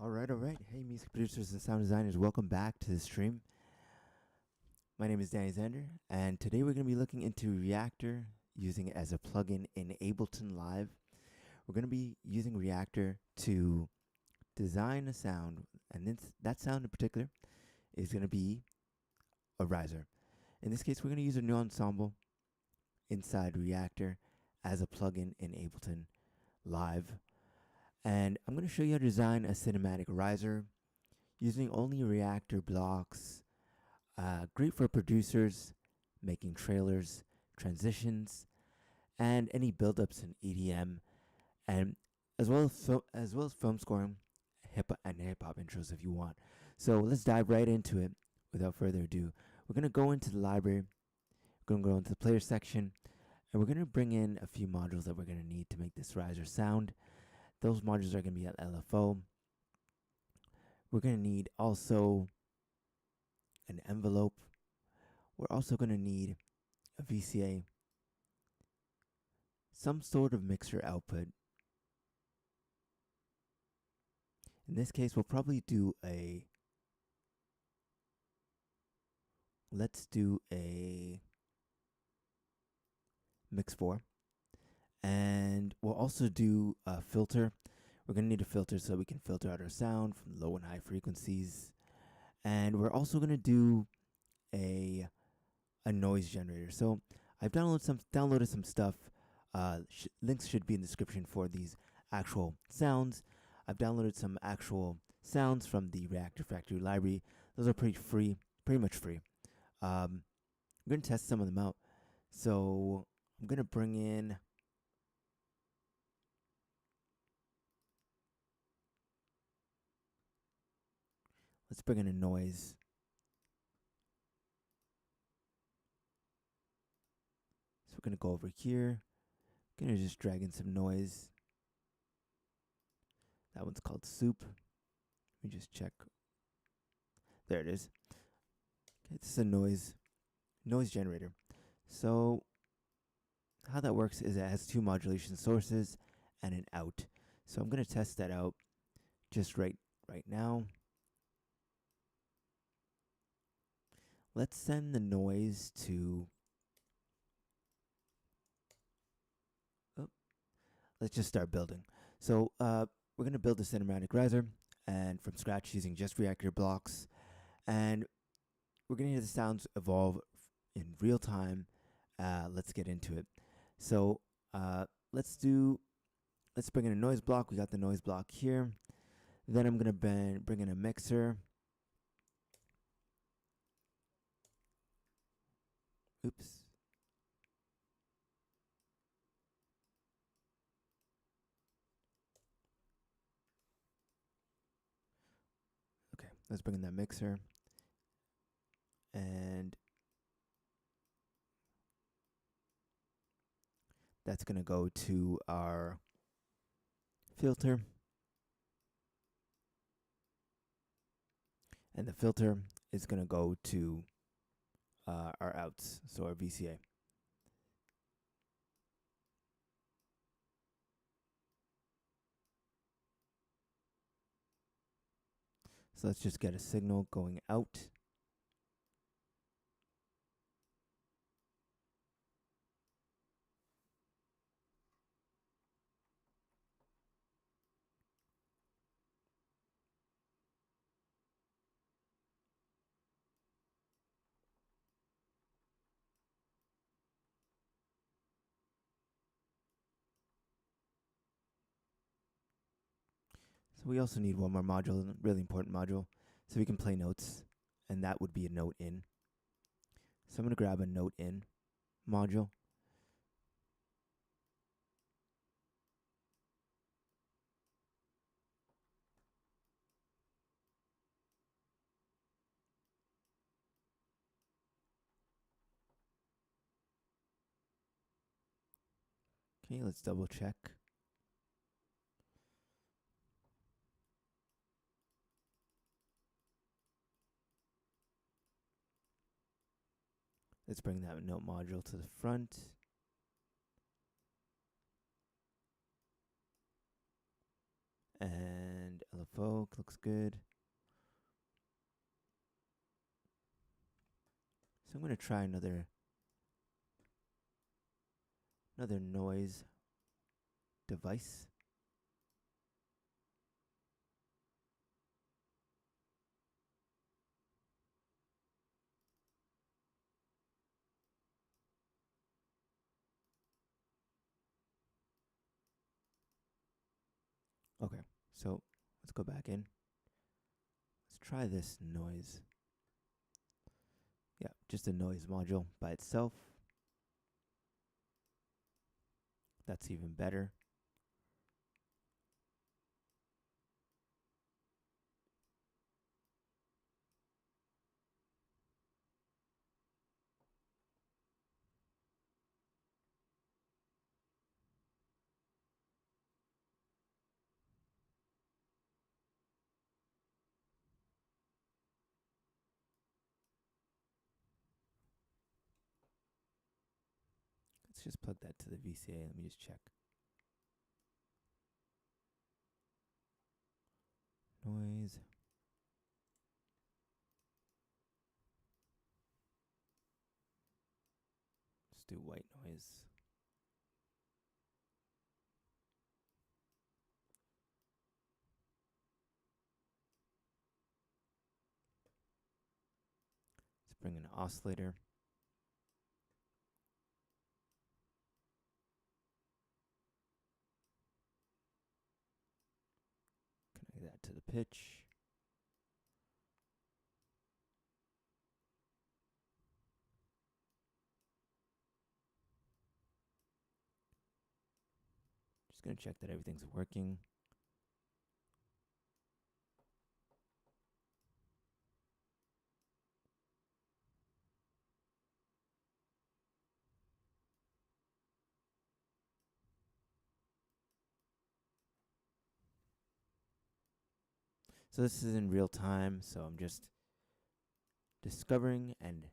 Alright. Hey, music producers and sound designers, welcome back to the stream. My name is Danny Xander, and today we're going to be looking into Reactor, using it as a plugin in Ableton Live. We're going to be using Reactor to design a sound, and that sound in particular is going to be a riser. In this case, we're going to use a new ensemble inside Reactor as a plugin in Ableton Live. And I'm going to show you how to design a cinematic riser using only Reactor blocks. Great for producers, making trailers, transitions, and any build-ups in EDM, and as well as film scoring, hip hop intros if you want. So let's dive right into it. Without further ado, we're going to go into the library. We're going to go into the player section, and we're going to bring in a few modules that we're going to need to make this riser sound. Those modules are going to be at LFO. We're going to need also an envelope. We're also going to need a VCA, some sort of mixer output. In this case, we'll probably do let's do a mix 4. And we'll also do a filter. We're going to need a filter so we can filter out our sound from low and high frequencies. And we're also going to do a noise generator. So I've downloaded some stuff. Links should be in the description for these actual sounds. I've downloaded some actual sounds from the Reactor Factory library. Those are pretty much free. I'm going to test some of them out. So I'm going to bring in let's bring in a noise. So we're going to go over here. Going to just drag in some noise. That one's called Soup. Let me just check. There it is. Okay, this is a noise generator. So how that works is it has two modulation sources and an out. So I'm going to test that out just right now. Let's send the noise to, let's just start building. So we're going to build a cinematic riser and from scratch using just Reactor blocks. And we're going to hear the sounds evolve in real time. Let's get into it. So let's bring in a noise block. We got the noise block here. Then I'm going to bring in a mixer. Oops. Okay, let's bring in that mixer. And that's going to go to our filter. And the filter is going to go to our outs, so our VCA. So let's just get a signal going out. So we also need one more module, a really important module, so we can play notes, and that would be a note in. So I'm going to grab a note in module. Okay, let's double check. Let's bring that note module to the front. And LFO looks good. So I'm going to try another noise device. Okay, so let's go back in. Let's try this noise. Yeah, just a noise module by itself. That's even better. Let's just plug that to the VCA. Let me just check. Noise. Let's do white noise. Let's bring in an oscillator. Connect that to the pitch. Just going to check that everything's working. So this is in real time, so I'm just discovering and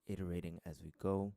iterating as we go.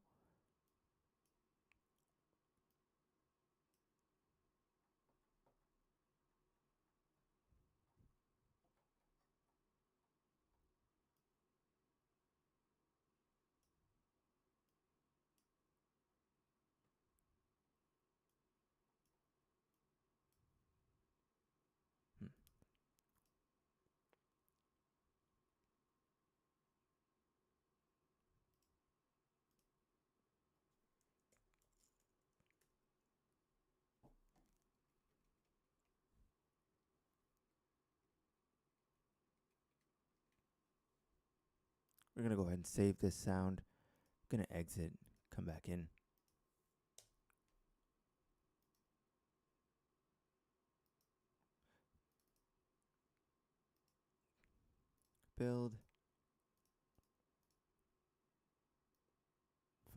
We're going to go ahead and save this sound. Going to exit, come back in. Build.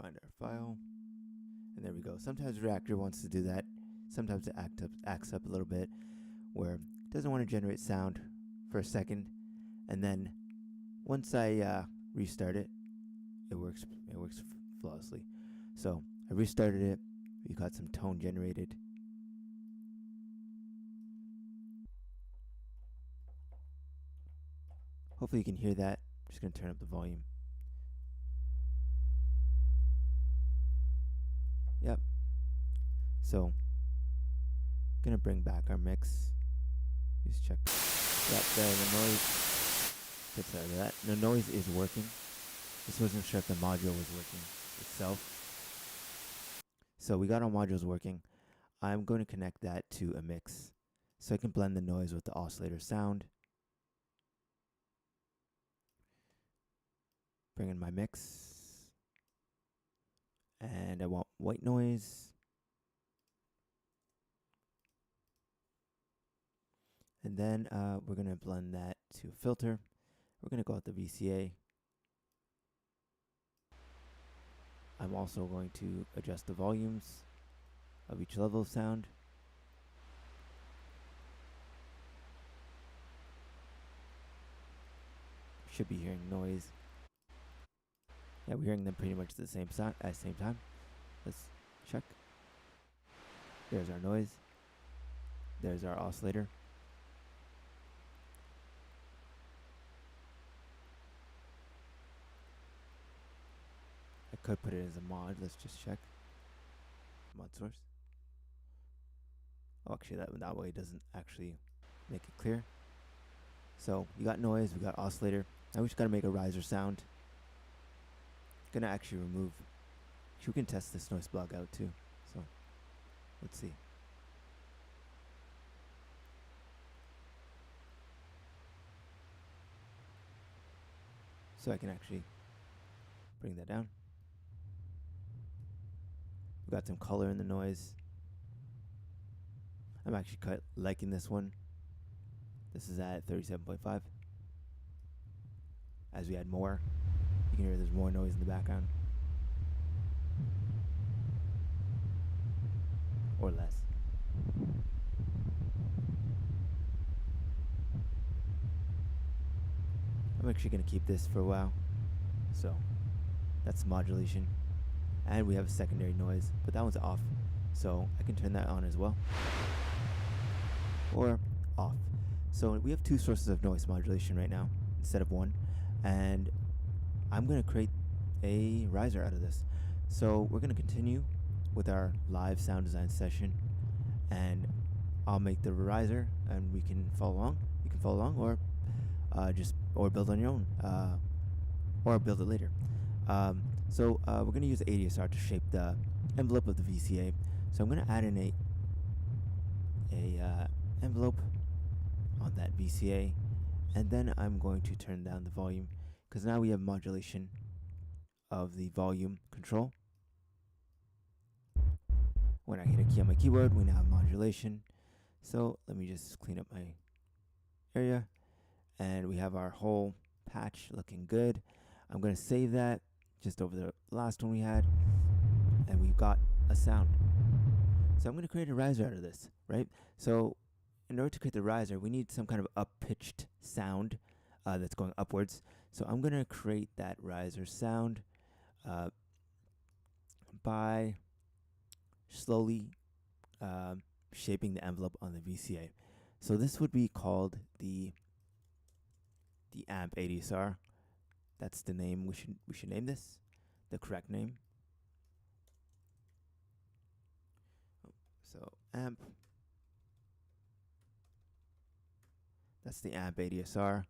Find our file. And there we go. Sometimes Reactor wants to do that. Sometimes it acts up a little bit where it doesn't want to generate sound for a second. And then once I restart it, it works flawlessly. So I restarted it. We got some tone generated. Hopefully you can hear that. I'm just going to turn up the volume. Yep. So, going to bring back our mix. Just check. Yep, the noise gets out of that. The noise is working. Just wasn't sure if the module was working itself. So we got our modules working. I'm going to connect that to a mix so I can blend the noise with the oscillator sound. Bring in my mix. And I want white noise. And then we're going to blend that to a filter. We're going to go with the VCA. I'm also going to adjust the volumes of each level of sound. Should be hearing noise. Yeah, we're hearing them pretty much at the same time. Let's check. There's our noise. There's our oscillator. could put it as a mod. Let's just check. Mod source. Oh, actually, that way doesn't actually make it clear. So you got noise, we got oscillator. Now we just gotta make a riser sound. Gonna actually remove. Actually, we can test this noise block out too. So let's see. So I can actually bring that down. We got some color in the noise. I'm actually liking this one. This is at 37.5. As we add more, you can hear there's more noise in the background. Or less. I'm actually going to keep this for a while. So that's modulation. And we have a secondary noise, but that one's off. So I can turn that on as well. Or off. So we have two sources of noise modulation right now instead of one. And I'm going to create a riser out of this. So we're going to continue with our live sound design session. And I'll make the riser and we can follow along. You can follow along or or build on your own. Or build it later. So we're going to use ADSR to shape the envelope of the VCA. So I'm going to add in a envelope on that VCA, and then I'm going to turn down the volume because now we have modulation of the volume control. When I hit a key on my keyboard, we now have modulation. So let me just clean up my area, and we have our whole patch looking good. I'm going to save that just over the last one we had, and we've got a sound. So I'm going to create a riser out of this, right? So in order to create the riser, we need some kind of up-pitched sound that's going upwards. So I'm going to create that riser sound by slowly shaping the envelope on the VCA. So this would be called the amp ADSR. That's the name we should name this, the correct name. So amp. That's the amp ADSR,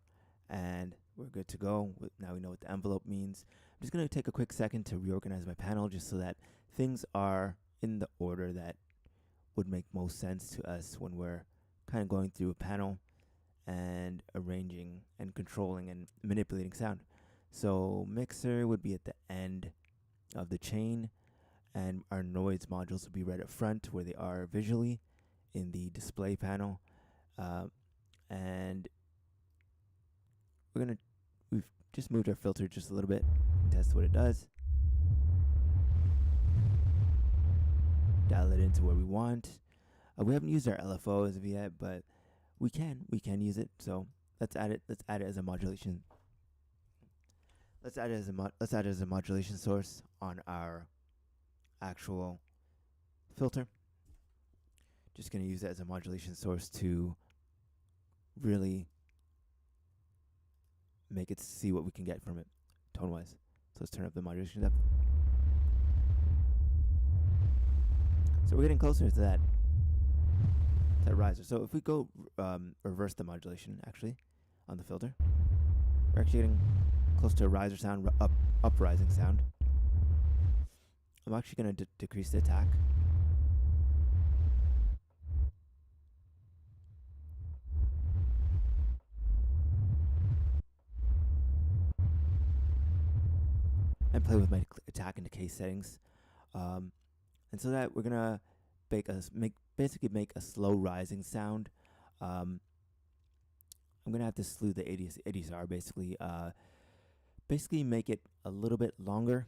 and we're good to go. Now we know what the envelope means. I'm just going to take a quick second to reorganize my panel just so that things are in the order that would make most sense to us when we're kind of going through a panel and arranging and controlling and manipulating sound. So mixer would be at the end of the chain, and our noise modules would be right up front where they are visually in the display panel. And we've just moved our filter just a little bit and test what it does. Dial it into where we want. We haven't used our LFO as of yet, but we can use it. So let's add it as a modulation. Let's add it as a modulation source on our actual filter. Just going to use that as a modulation source to really make it see what we can get from it tone wise. So let's turn up the modulation depth. So we're getting closer to that riser. So if we go reverse the modulation actually on the filter, we're actually getting close to a riser sound, uprising sound. I'm actually going to decrease the attack. And play with my attack and decay settings. And so that we're going to basically make a slow rising sound. I'm going to have to slew the ADSR basically. Basically make it a little bit longer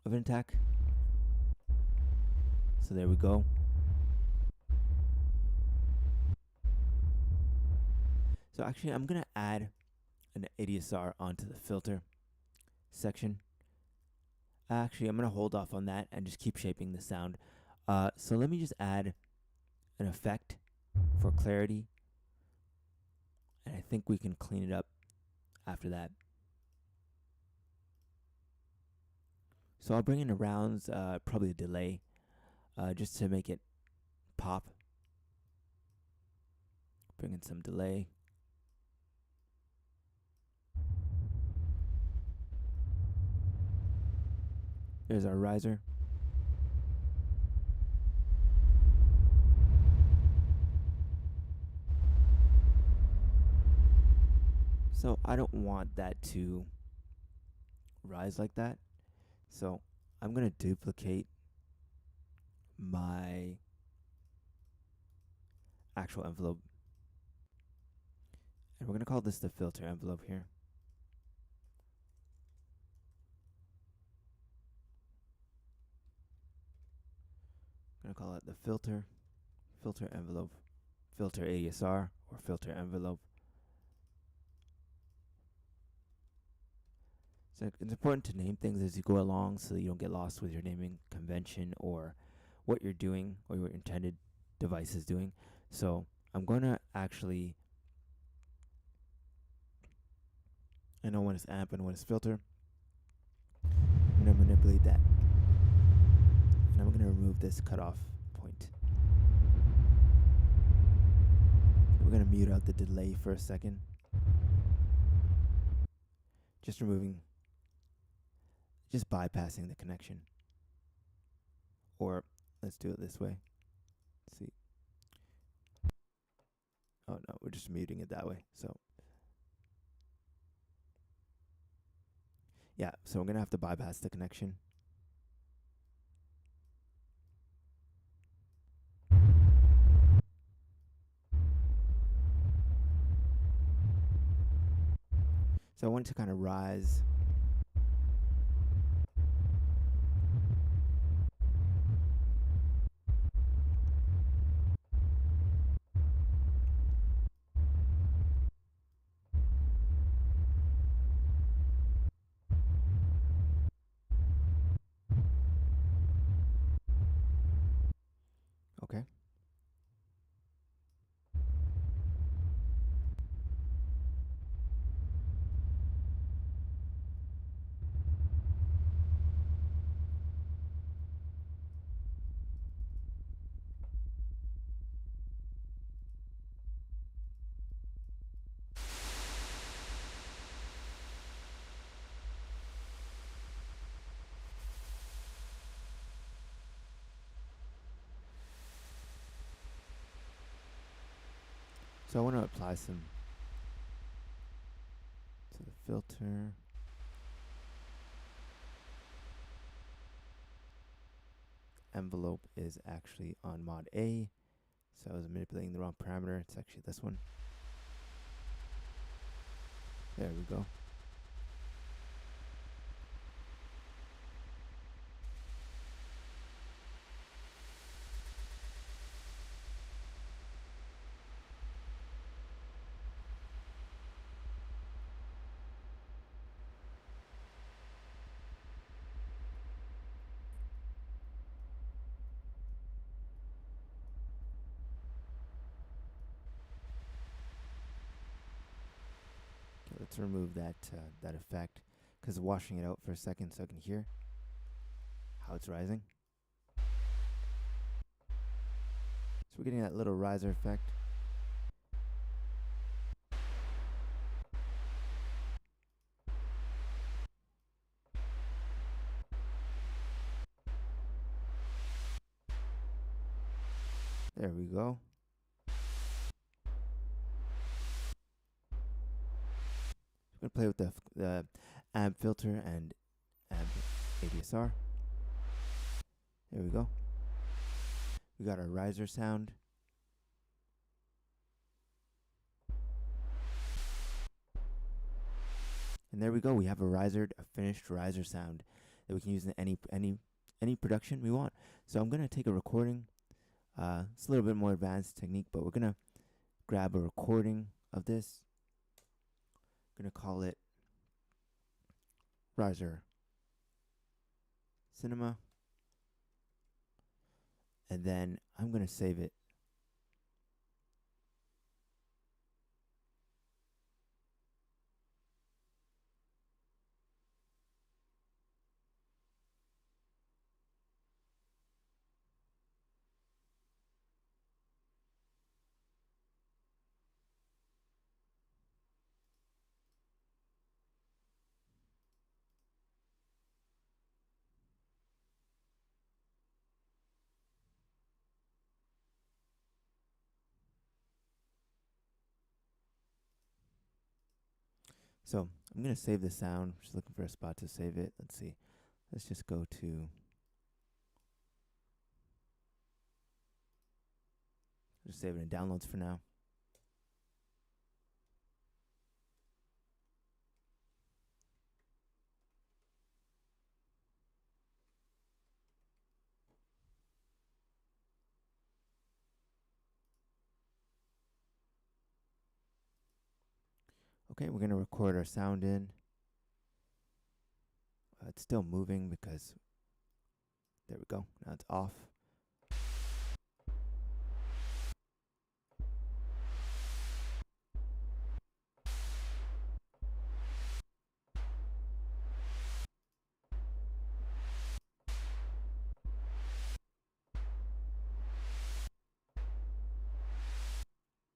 of an attack. So there we go. So actually I'm going to add an ADSR onto the filter section. Actually, I'm going to hold off on that and just keep shaping the sound. So let me just add an effect for clarity. And I think we can clean it up after that. So I'll bring in a rounds, probably a delay, just to make it pop. Bring in some delay. There's our riser. So I don't want that to rise like that. So I'm going to duplicate my actual envelope. And we're going to call this the filter envelope here. I'm going to call it the filter envelope, filter ASR, or filter envelope. So it's important to name things as you go along so that you don't get lost with your naming convention or what you're doing or your intended device is doing. So I'm going to actually, I know when it's amp and when it's filter. I'm going to manipulate that. And I'm going to remove this cutoff point. We're going to mute out the delay for a second. Just bypassing the connection. Or let's do it this way. Let's see. Oh no, we're just muting it that way. So yeah, so we're going to have to bypass the connection. So I want it to kind of rise. Okay. So I want to apply some to the filter. Envelope is actually on mod A. So I was manipulating the wrong parameter. It's actually this one. There we go. Okay, let's remove that effect, because washing it out for a second so I can hear how it's rising. So we're getting that little riser effect. There we go. I'm going to play with the amp filter and amp ADSR. There we go. We got our riser sound. And there we go. We have a finished riser sound that we can use in any production we want. So I'm going to take a recording. It's a little bit more advanced technique, but we're going to grab a recording of this. I'm going to call it Riser Cinema. And then I'm going to save it. So I'm going to save the sound. Just looking for a spot to save it. Let's see. Let's just go to, just save it in downloads for now. Okay, we're going to record our sound in. It's still moving because, there we go. Now it's off.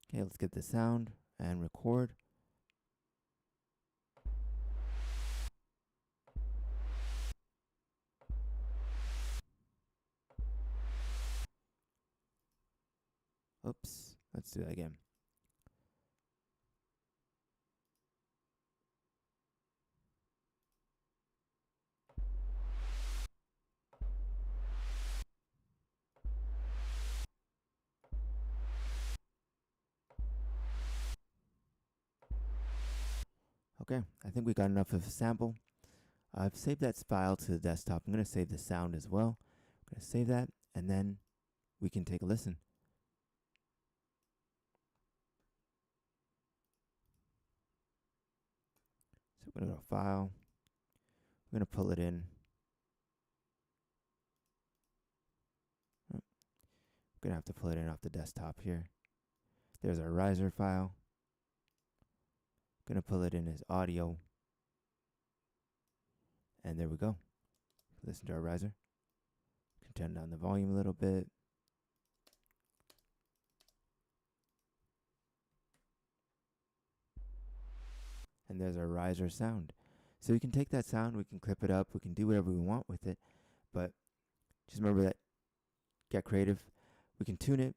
Okay, let's get the sound and record. Oops, let's do that again. Okay, I think we got enough of a sample. I've saved that file to the desktop. I'm going to save the sound as well. I'm going to save that, and then we can take a listen. So we're going to go to File. We're going to pull it in. We're going to have to pull it in off the desktop here. There's our riser file. Going to pull it in as audio. And there we go. Listen to our riser. Can turn down the volume a little bit. And there's our riser sound. So we can take that sound, we can clip it up, we can do whatever we want with it. But just remember that, get creative. We can tune it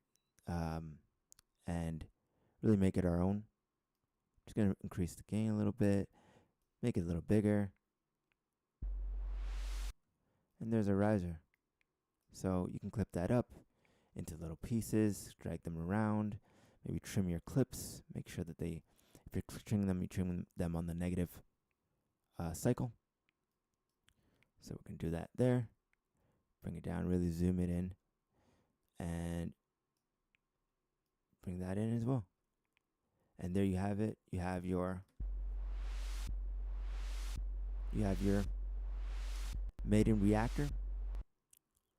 and really make it our own. Just going to increase the gain a little bit, make it a little bigger. And there's a riser. So you can clip that up into little pieces, drag them around, maybe trim your clips, make sure that if you're trimming them, you trim them on the negative cycle. So we can do that there. Bring it down, really zoom it in, and bring that in as well. And there you have it. You have your made in Reactor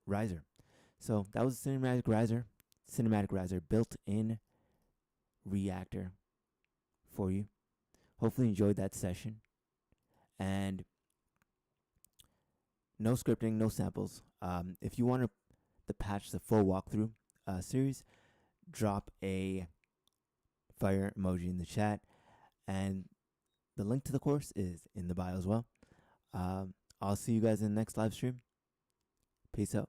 riser. So that was cinematic riser built in Reactor for you. Hopefully you enjoyed that session. And no scripting, no samples. If you want to patch the full walkthrough series, drop a fire emoji in the chat, and the link to the course is in the bio as well. I'll see you guys in the next live stream. Peace out.